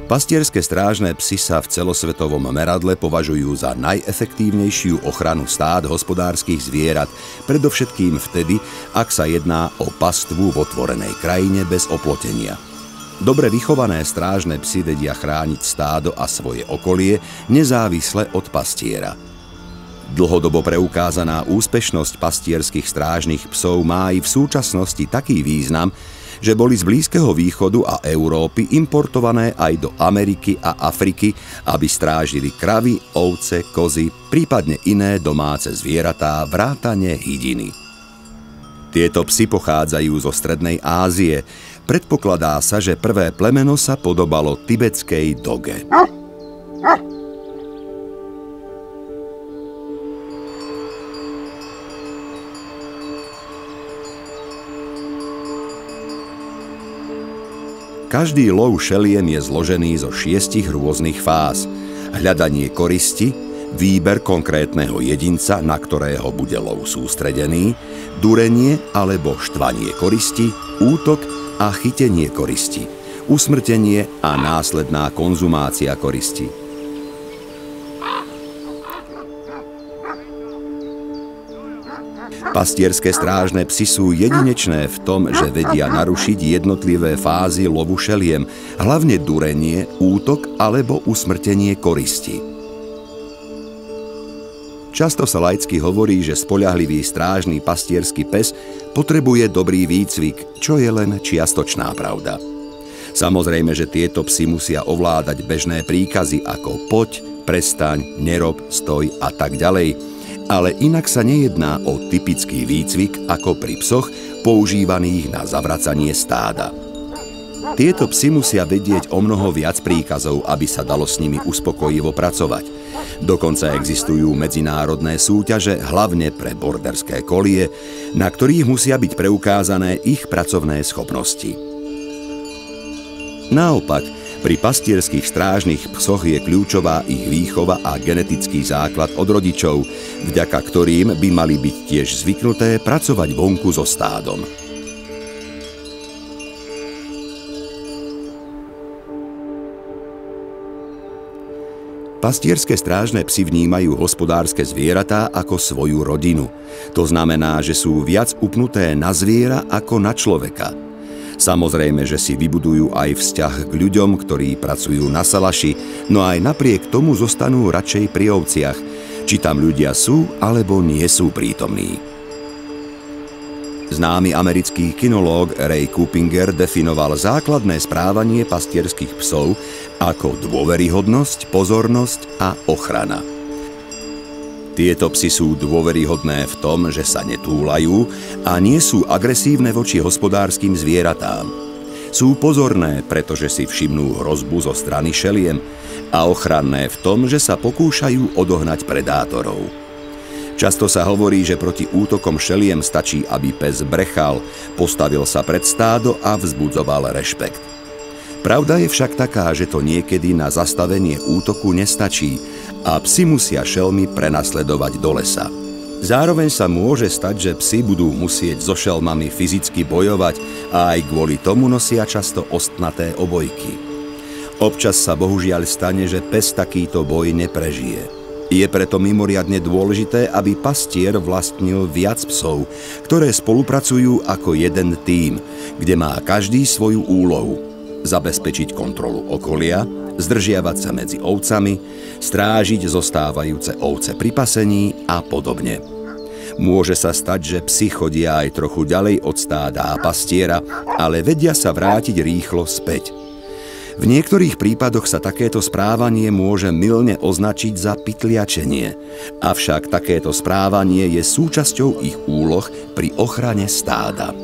Pastierské strážne psy sa v celosvetovom meradle považujú za najefektívnejšiu ochranu stád hospodárskych zvierat, predovšetkým vtedy, ak sa jedná o pastvu v otvorenej krajine bez oplotenia. Dobre vychované strážne psy vedia chrániť stádo a svoje okolie nezávisle od pastiera. Dlhodobo preukázaná úspešnosť pastierských strážnych psov má aj v súčasnosti taký význam, že boli z Blízkeho východu a Európy importované aj do Ameriky a Afriky, aby strážili kravy, ovce, kozy, prípadne iné domáce zvieratá vrátane hydiny. Tieto psi pochádzajú zo Strednej Ázie. Predpokladá sa, že prvé plemeno sa podobalo tibetskej doge. Každý lov šeliem je zložený zo 6 rôznych fáz. Hľadanie koristi, výber konkrétneho jedinca, na ktorého bude lov sústredený, durenie alebo štvanie koristi, útok a chytenie koristi, usmrtenie a následná konzumácia koristi. Pastierské strážne psy sú jedinečné v tom, že vedia narušiť jednotlivé fázy lovu šeliem, hlavne durenie, útok alebo usmrtenie koristi. Často sa laicky hovorí, že spoľahlivý strážny pastierský pes potrebuje dobrý výcvik, čo je len čiastočná pravda. Samozrejme, že tieto psy musia ovládať bežné príkazy ako poď, prestaň, nerob, stoj a tak ďalej, ale inak sa nejedná o typický výcvik ako pri psoch používaných na zavracanie stáda. Tieto psi musia vedieť o mnoho viac príkazov, aby sa dalo s nimi uspokojivo pracovať. Dokonca existujú medzinárodné súťaže, hlavne pre borderské kolie, na ktorých musia byť preukázané ich pracovné schopnosti. Naopak, pri pastierských strážnych psoch je kľúčová ich výchova a genetický základ od rodičov, vďaka ktorým by mali byť tiež zvyknuté pracovať vonku so stádom. Pastierské strážne psy vnímajú hospodárske zvieratá ako svoju rodinu. To znamená, že sú viac upnuté na zviera ako na človeka. Samozrejme, že si vybudujú aj vzťah k ľuďom, ktorí pracujú na salaši, no aj napriek tomu zostanú radšej pri ovciach, či tam ľudia sú alebo nie sú prítomní. Známy americký kinológ Ray Kupinger definoval základné správanie pastierských psov ako dôveryhodnosť, pozornosť a ochrana. Tieto psi sú dôveryhodné v tom, že sa netúlajú a nie sú agresívne voči hospodárskym zvieratám. Sú pozorné, pretože si všimnú hrozbu zo strany šeliem a ochranné v tom, že sa pokúšajú odohnať predátorov. Často sa hovorí, že proti útokom šeliem stačí, aby pes brechal, postavil sa pred stádo a vzbudzoval rešpekt. Pravda je však taká, že to niekedy na zastavenie útoku nestačí a psi musia šelmy prenasledovať do lesa. Zároveň sa môže stať, že psi budú musieť so šelmami fyzicky bojovať a aj kvôli tomu nosia často ostnaté obojky. Občas sa bohužiaľ stane, že pes takýto boj neprežije. Je preto mimoriadne dôležité, aby pastier vlastnil viac psov, ktoré spolupracujú ako jeden tím, kde má každý svoju úlohu. Zabezpečiť kontrolu okolia, zdržiavať sa medzi ovcami, strážiť zostávajúce ovce pri pasení a podobne. Môže sa stať, že psi chodia aj trochu ďalej od stáda a pastiera, ale vedia sa vrátiť rýchlo späť. V niektorých prípadoch sa takéto správanie môže mylne označiť za pytliačenie, avšak takéto správanie je súčasťou ich úloh pri ochrane stáda.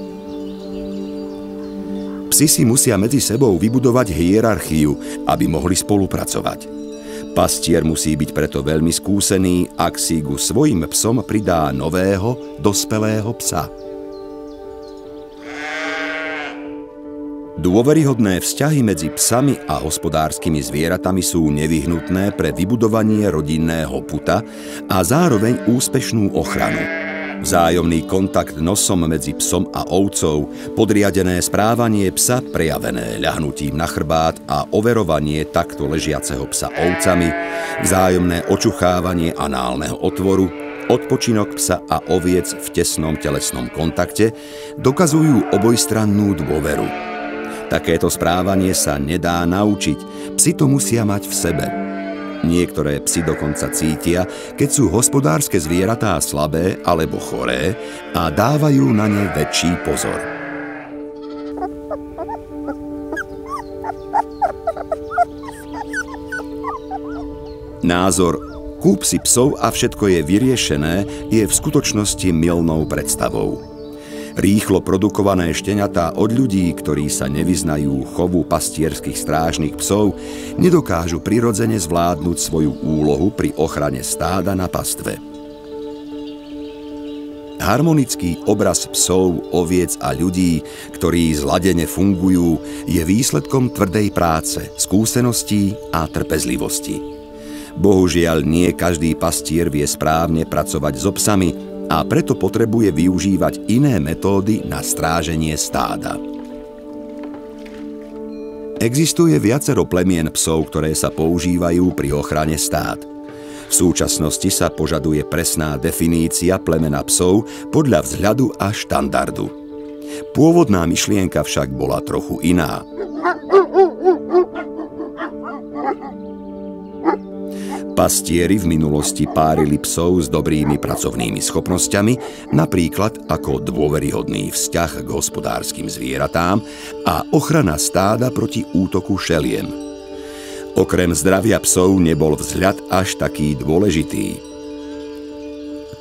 Psi si musia medzi sebou vybudovať hierarchiu, aby mohli spolupracovať. Pastier musí byť preto veľmi skúsený, ak si ku svojim psom pridá nového, dospelého psa. Dôveryhodné vzťahy medzi psami a hospodárskymi zvieratami sú nevyhnutné pre vybudovanie rodinného puta a zároveň úspešnú ochranu. Vzájomný kontakt nosom medzi psom a ovcou, podriadené správanie psa prejavené ľahnutím na chrbát a overovanie takto ležiaceho psa ovcami, vzájomné očuchávanie análneho otvoru, odpočinok psa a oviec v tesnom telesnom kontakte dokazujú obojstrannú dôveru. Takéto správanie sa nedá naučiť, psi to musia mať v sebe. Niektoré psi dokonca cítia, keď sú hospodárske zvieratá slabé alebo choré a dávajú na ne väčší pozor. Názor "kúp si psov a všetko je vyriešené" je v skutočnosti mylnou predstavou. Rýchlo produkované šteniatá od ľudí, ktorí sa nevyznajú chovu pastierských strážnych psov, nedokážu prirodzene zvládnuť svoju úlohu pri ochrane stáda na pastve. Harmonický obraz psov, oviec a ľudí, ktorí zladene fungujú, je výsledkom tvrdej práce, skúseností a trpezlivosti. Bohužiaľ, nie každý pastier vie správne pracovať so psami, a preto potrebuje využívať iné metódy na stráženie stáda. Existuje viacero plemien psov, ktoré sa používajú pri ochrane stád. V súčasnosti sa požaduje presná definícia plemena psov podľa vzhľadu a štandardu. Pôvodná myšlienka však bola trochu iná. Pastieri v minulosti párili psov s dobrými pracovnými schopnosťami, napríklad ako dôveryhodný vzťah k hospodárskym zvieratám a ochrana stáda proti útoku šeliem. Okrem zdravia psov nebol vzhľad až taký dôležitý.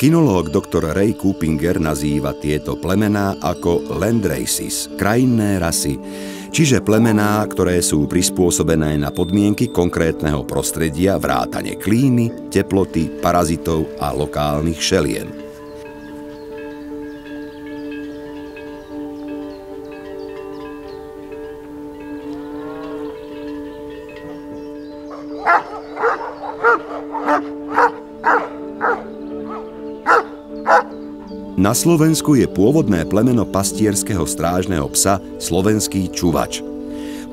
Kinológ dr. Ray Kupinger nazýva tieto plemená ako landraces, krajinné rasy, čiže plemená, ktoré sú prispôsobené na podmienky konkrétneho prostredia vrátane klímy, teploty, parazitov a lokálnych šeliem. Na Slovensku je pôvodné plemeno pastierského strážneho psa slovenský čuvač.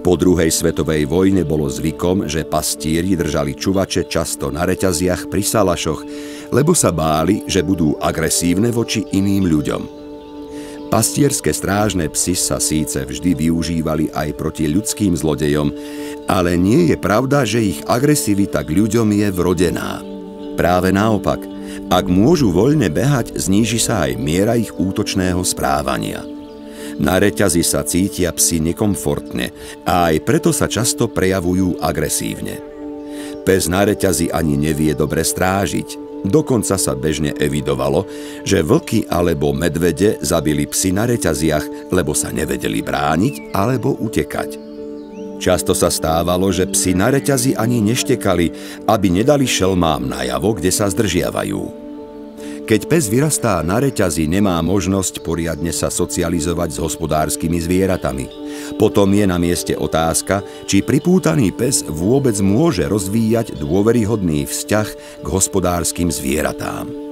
Po druhej svetovej vojne bolo zvykom, že pastieri držali čuvače často na reťaziach pri salašoch, lebo sa báli, že budú agresívne voči iným ľuďom. Pastierské strážne psy sa síce vždy využívali aj proti ľudským zlodejom, ale nie je pravda, že ich agresivita k ľuďom je vrodená. Práve naopak, ak môžu voľne behať, zníži sa aj miera ich útočného správania. Na reťazi sa cítia psi nekomfortne a aj preto sa často prejavujú agresívne. Pes na reťazi ani nevie dobre strážiť. Dokonca sa bežne evidovalo, že vlky alebo medvede zabili psy na reťaziach, lebo sa nevedeli brániť alebo utekať. Často sa stávalo, že psi na reťazi ani neštekali, aby nedali šelmám najavo, kde sa zdržiavajú. Keď pes vyrastá na reťazi, nemá možnosť poriadne sa socializovať s hospodárskymi zvieratami. Potom je na mieste otázka, či pripútaný pes vôbec môže rozvíjať dôveryhodný vzťah k hospodárskym zvieratám.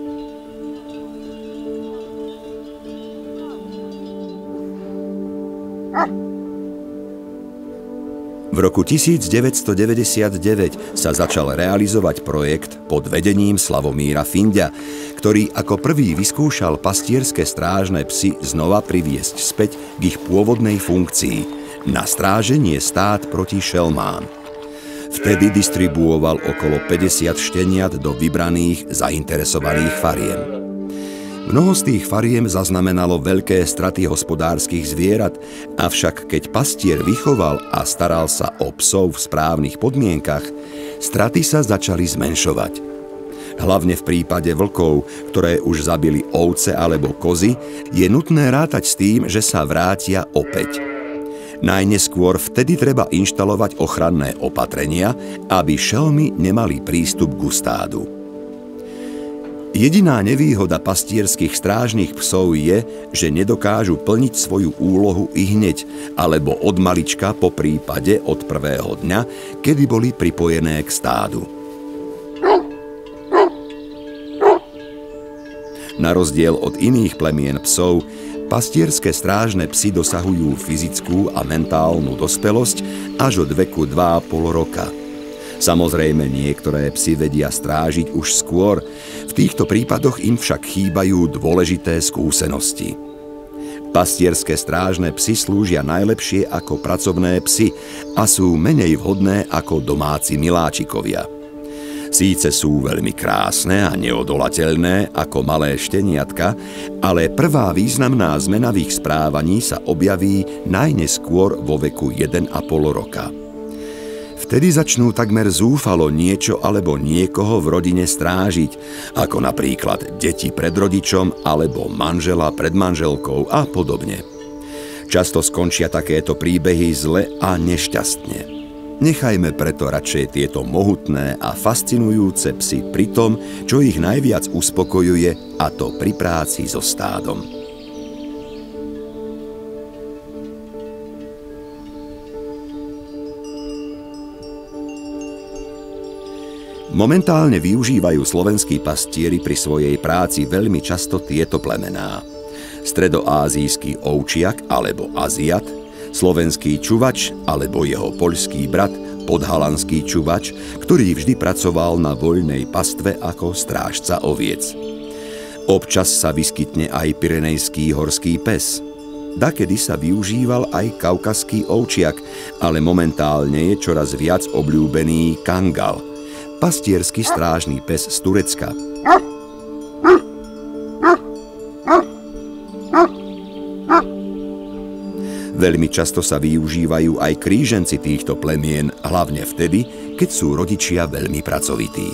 V roku 1999 sa začal realizovať projekt pod vedením Slavomíra Finďa, ktorý ako prvý vyskúšal pastierské strážne psy znova priviesť späť k ich pôvodnej funkcii na stráženie stád proti šelmám. Vtedy distribuoval okolo 50 šteniat do vybraných zainteresovaných fariem. Mnoho z tých fariem zaznamenalo veľké straty hospodárskych zvierat, avšak keď pastier vychoval a staral sa o psov v správnych podmienkach, straty sa začali zmenšovať. Hlavne v prípade vlkov, ktoré už zabili ovce alebo kozy, je nutné rátať s tým, že sa vrátia opäť. Najneskôr vtedy treba inštalovať ochranné opatrenia, aby šelmy nemali prístup k stádu. Jediná nevýhoda pastierských strážnych psov je, že nedokážu plniť svoju úlohu ihneď, alebo od malička, po prípade od prvého dňa, kedy boli pripojené k stádu. Na rozdiel od iných plemien psov, pastierské strážne psy dosahujú fyzickú a mentálnu dospelosť až od veku 2,5 roka. Samozrejme, niektoré psy vedia strážiť už skôr, v týchto prípadoch im však chýbajú dôležité skúsenosti. Pastierské strážne psy slúžia najlepšie ako pracovné psy a sú menej vhodné ako domáci miláčikovia. Síce sú veľmi krásne a neodolateľné ako malé šteniatka, ale prvá významná zmena v ich správaní sa objaví najneskôr vo veku 1,5 roka. Vtedy začnú takmer zúfalo niečo alebo niekoho v rodine strážiť, ako napríklad deti pred rodičom alebo manžela pred manželkou a podobne. Často skončia takéto príbehy zle a nešťastne. Nechajme preto radšej tieto mohutné a fascinujúce psy pri tom, čo ich najviac uspokojuje, a to pri práci so stádom. Momentálne využívajú slovenskí pastieri pri svojej práci veľmi často tieto plemená: stredoázijský ovčiak alebo Aziat, slovenský čuvač alebo jeho poľský brat, podhalanský čuvač, ktorý vždy pracoval na voľnej pastve ako strážca oviec. Občas sa vyskytne aj pyrenejský horský pes. Dakedy sa využíval aj kaukazský ovčiak, ale momentálne je čoraz viac obľúbený kangal, pastiersky strážny pes z Turecka. Veľmi často sa využívajú aj kríženci týchto plemien, hlavne vtedy, keď sú rodičia veľmi pracovití.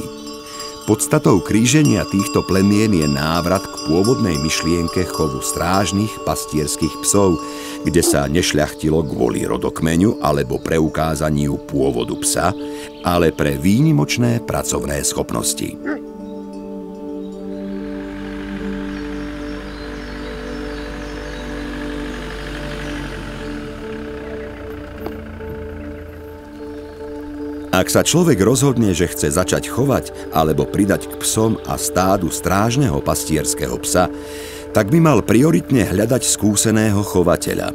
Podstatou kríženia týchto plemien je návrat k pôvodnej myšlienke chovu strážnych pastierských psov, kde sa nešľachtilo kvôli rodokmeňu alebo preukázaniu pôvodu psa, ale pre výnimočné pracovné schopnosti. Ak sa človek rozhodne, že chce začať chovať alebo pridať k psom a stádu strážneho pastierského psa, tak by mal prioritne hľadať skúseného chovateľa.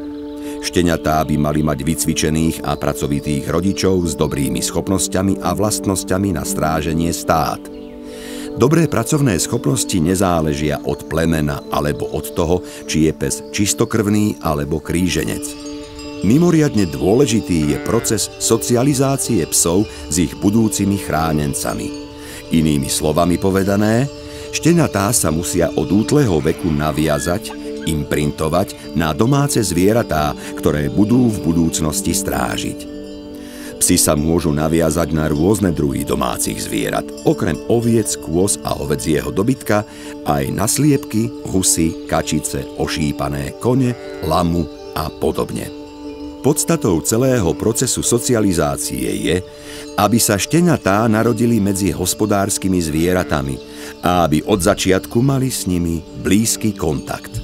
Šteniatá by mali mať vycvičených a pracovitých rodičov s dobrými schopnosťami a vlastnosťami na stráženie stád. Dobré pracovné schopnosti nezáležia od plemena alebo od toho, či je pes čistokrvný alebo kríženec. Mimoriadne dôležitý je proces socializácie psov s ich budúcimi chránencami. Inými slovami povedané, šteniatá sa musia od útleho veku naviazať, imprintovať na domáce zvieratá, ktoré budú v budúcnosti strážiť. Psi sa môžu naviazať na rôzne druhy domácich zvierat, okrem oviec, kôz a hovedzieho dobytka, aj na sliepky, husy, kačice, ošípané kone, lamu a podobne. Podstatou celého procesu socializácie je, aby sa šteniatá narodili medzi hospodárskymi zvieratami a aby od začiatku mali s nimi blízky kontakt.